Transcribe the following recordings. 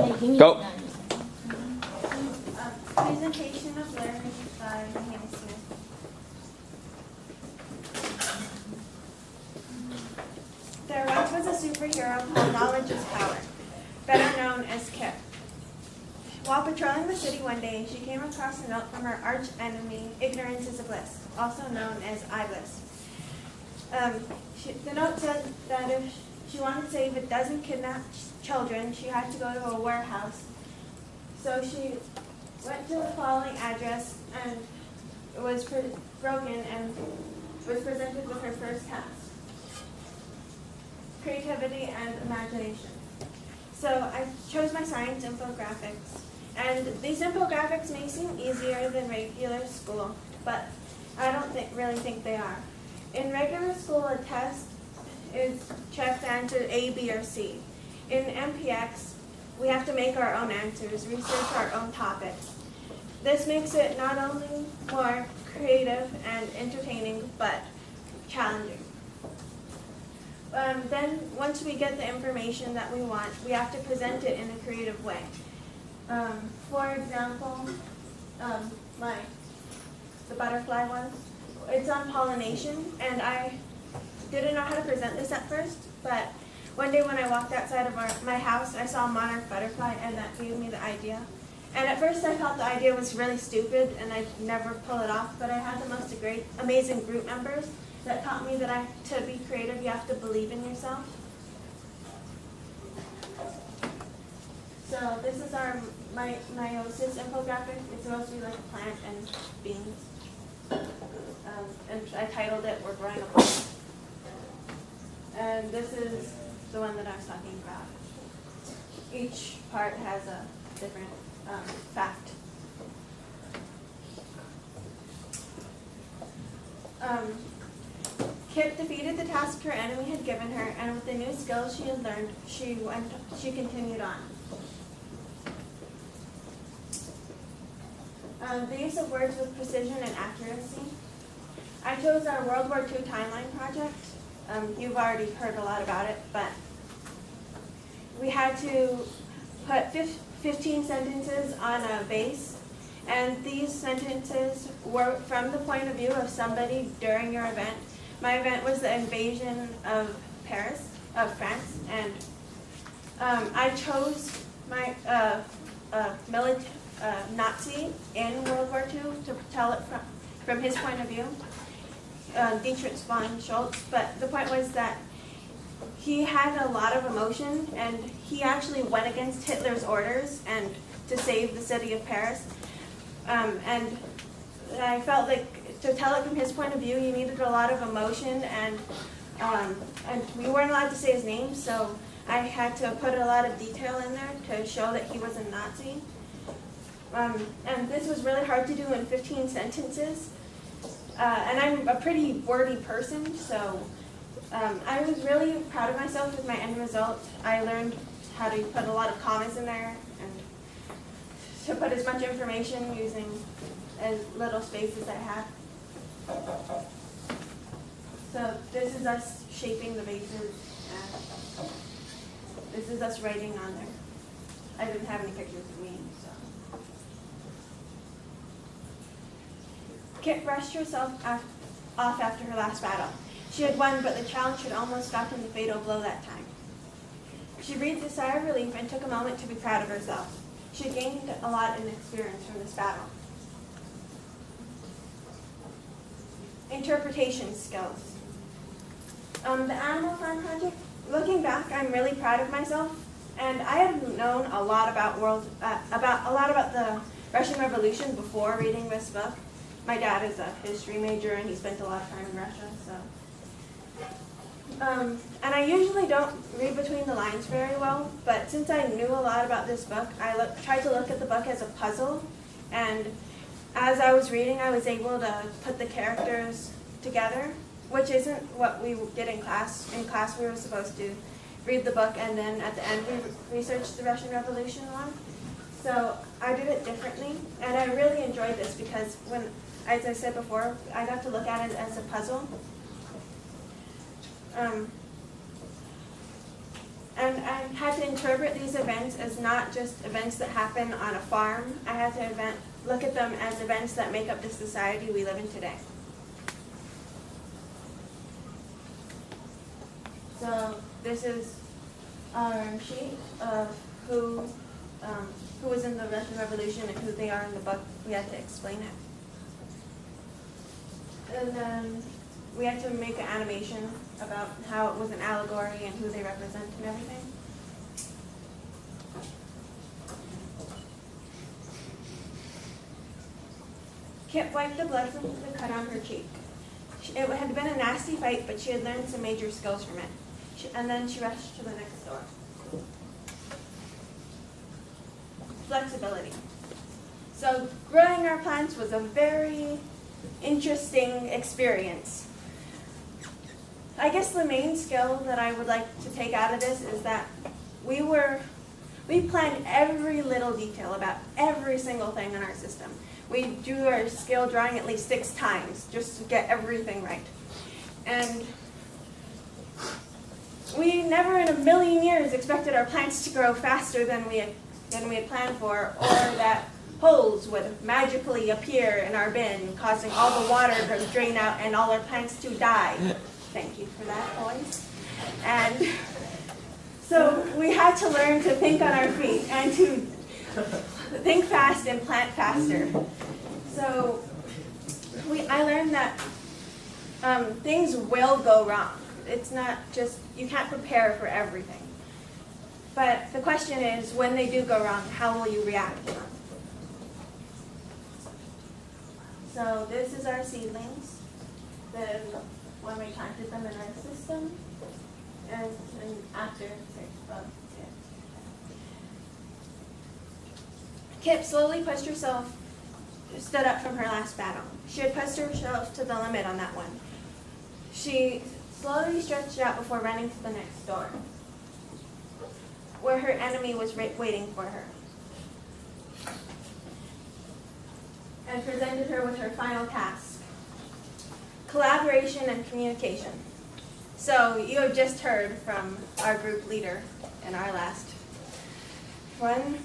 Go. Presentation of learning by Mahina Smith. There once was a superhero called Knowledge is Power, better known as Kip. While patrolling the city one day, she came across a note from her arch enemy, Ignorance is a Bliss, also known as Iblis. The note said that if she wanted to save a dozen kidnapped children, she had to go to a warehouse. So she went to the following address and was broken and was presented with her first task: creativity and imagination. So I chose my science infographics. And these infographics may seem easier than regular school, but I don't really think they are. In regular school, a test is checked to answer A, B, or C. In MPX, we have to make our own answers, research our own topics. This makes it not only more creative and entertaining, but challenging. Then, once we get the information that we want, we have to present it in a creative way. For example, the butterfly one, it's on pollination, and I didn't know how to present this at first, but one day when I walked outside of my house, I saw a monarch butterfly, and that gave me the idea. And at first I thought the idea was really stupid, and I'd never pull it off, but I had the most amazing group members that taught me that to be creative, you have to believe in yourself. So this is our meiosis infographic. It's supposed to be like a plant and beans. And I titled it, "We're Growing a Plant." And this is the one that I was talking about. Each part has a different fact. Kip defeated the task her enemy had given her, and with the new skills she had learned, she continued on. The use of words with precision and accuracy. I chose our World War II timeline project. You've already heard a lot about it, but we had to put 15 sentences on a vase, and these sentences were from the point of view of somebody during your event. My event was the invasion of France, and I chose my Nazi in World War II to tell it from his point of view, Dietrich von Schultz. But the point was that he had a lot of emotion, and he actually went against Hitler's orders and to save the city of Paris. And I felt like to tell it from his point of view, you needed a lot of emotion, and we weren't allowed to say his name, so I had to put a lot of detail in there to show that he was a Nazi. And this was really hard to do in 15 sentences. And I'm a pretty wordy person, so I was really proud of myself with my end result. I learned how to put a lot of commas in there and to put as much information using as little space as I had. So this is us shaping the vases, and this is us writing on there. I didn't have any pictures of me, so. Kit brushed herself off after her last battle. She had won, but the challenge had almost gotten the fatal blow that time. She breathed a sigh of relief and took a moment to be proud of herself. She had gained a lot in experience from this battle. Interpretation skills. The Animal Farm project, looking back, I'm really proud of myself, and I had known a lot about the Russian Revolution before reading this book. My dad is a history major, and he spent a lot of time in Russia, so. And I usually don't read between the lines very well, but since I knew a lot about this book, I tried to look at the book as a puzzle, and as I was reading, I was able to put the characters together, which isn't what we did in class. In class, we were supposed to read the book, and then at the end, we researched the Russian Revolution one. So I did it differently, and I really enjoyed this because as I said before, I got to look at it as a puzzle. And I had to interpret these events as not just events that happen on a farm. I had to look at them as events that make up the society we live in today. So this is our sheet of who was in the Russian Revolution and who they are in the book. We had to explain it. And then we had to make an animation about how it was an allegory and who they represent and everything. Kip wiped the blood from the cut on her cheek. It had been a nasty fight, but she had learned some major skills from it. And then she rushed to the next door. Flexibility. So growing our plants was a very interesting experience. I guess the main skill that I would like to take out of this is that we planned every little detail about every single thing in our system. We drew our scale drawing at least 6 times just to get everything right. And we never in a million years expected our plants to grow faster than we had planned for, or that holes would magically appear in our bin, causing all the water to drain out and all our plants to die. Thank you for that, boys. And so we had to learn to think on our feet and to think fast and plant faster. So I learned that things will go wrong. It's not just, you can't prepare for everything. But the question is, when they do go wrong, how will you react to them? So this is our seedlings, when we planted them in our system, and after 6 months. Yeah. Kip slowly stood up from her last battle. She had pushed herself to the limit on that one. She slowly stretched out before running to the next door, where her enemy was waiting for her, and presented her with her final task: collaboration and communication. So you have just heard from our group leader in our last one,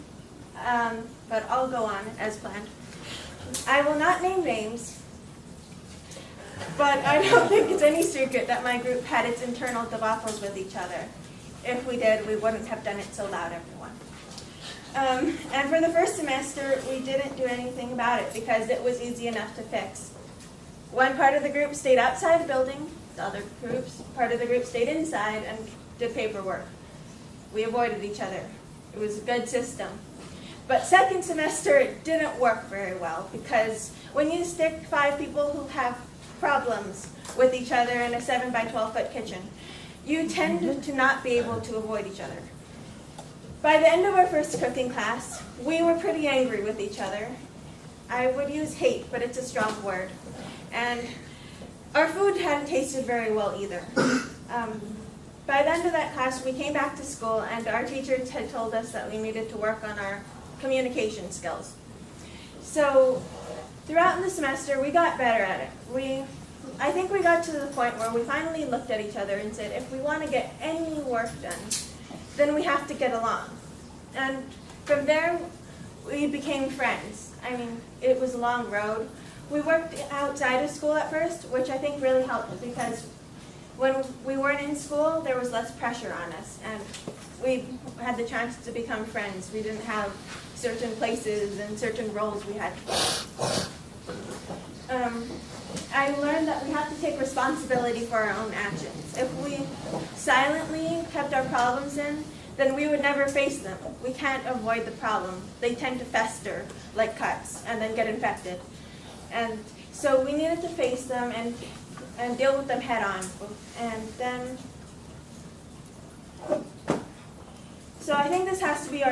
but I'll go on as planned. I will not name names, but I don't think it's any secret that my group had its internal debacles with each other. If we did, we wouldn't have done it so loud, everyone. And for the first semester, we didn't do anything about it because it was easy enough to fix. One part of the group stayed outside the building. The other part of the group stayed inside and did paperwork. We avoided each other. It was a good system. But second semester, it didn't work very well because when you stick 5 people who have problems with each other in a 7 by 12 foot kitchen, you tend to not be able to avoid each other. By the end of our first cooking class, we were pretty angry with each other. I would use hate, but it's a strong word. And our food hadn't tasted very well either. By the end of that class, we came back to school, and our teachers had told us that we needed to work on our communication skills. So throughout the semester, we got better at it. I think we got to the point where we finally looked at each other and said, if we want to get any work done, then we have to get along. And from there, we became friends. I mean, it was a long road. We worked outside of school at first, which I think really helped because when we weren't in school, there was less pressure on us, and we had the chance to become friends. We didn't have certain places and certain roles we had to play. I learned that we have to take responsibility for our own actions. If we silently kept our problems in, then we would never face them. We can't avoid the problem. They tend to fester like cuts and then get infected. And so we needed to face them and deal with them head on. And then, so I think this has to be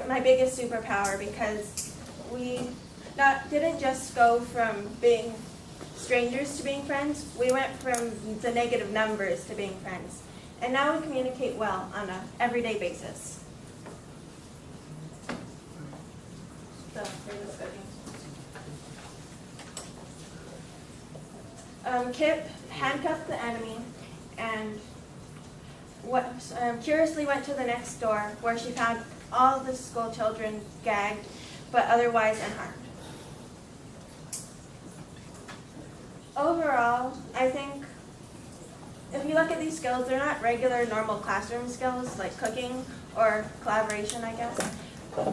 my biggest superpower because we didn't just go from being strangers to being friends. We went from the negative numbers to being friends. And now we communicate well on an everyday basis. So, here's the cooking. Kip handcuffed the enemy, and curiously went to the next door where she found all the school children gagged, but otherwise unharmed. Overall, I think if you look at these skills, they're not regular, normal classroom skills like cooking or collaboration, I guess.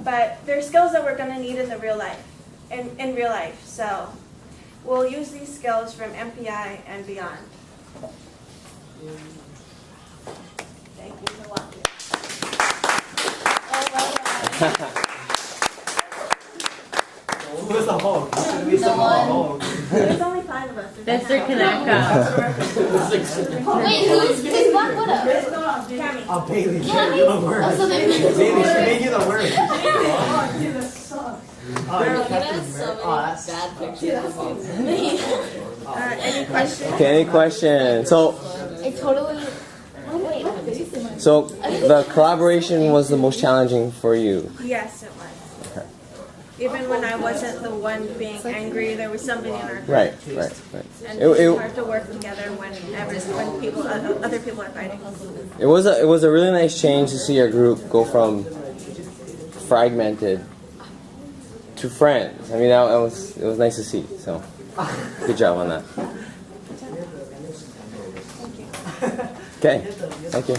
But they're skills that we're going to need in the real life, in real life. So we'll use these skills from MPI and beyond. Thank you for watching. Who's the Hulk? There's only 5 of us. That's their connect. Wait, who's Black Widow? Tammy. Oh, Bailey, you're the worst. Oh, so they made Bailey, she made you the worst. You guys so many bad pictures. Any questions? Okay, any questions? So, It totally. Wait. so the collaboration was the most challenging for you. Yes, it was. Even when I wasn't the one being angry, there was somebody in our group. Right. And It- it's hard to work together when other people are fighting. It was a really nice change to see your group go from fragmented to friends. I mean, it was nice to see. So, good job on that. Okay, thank you.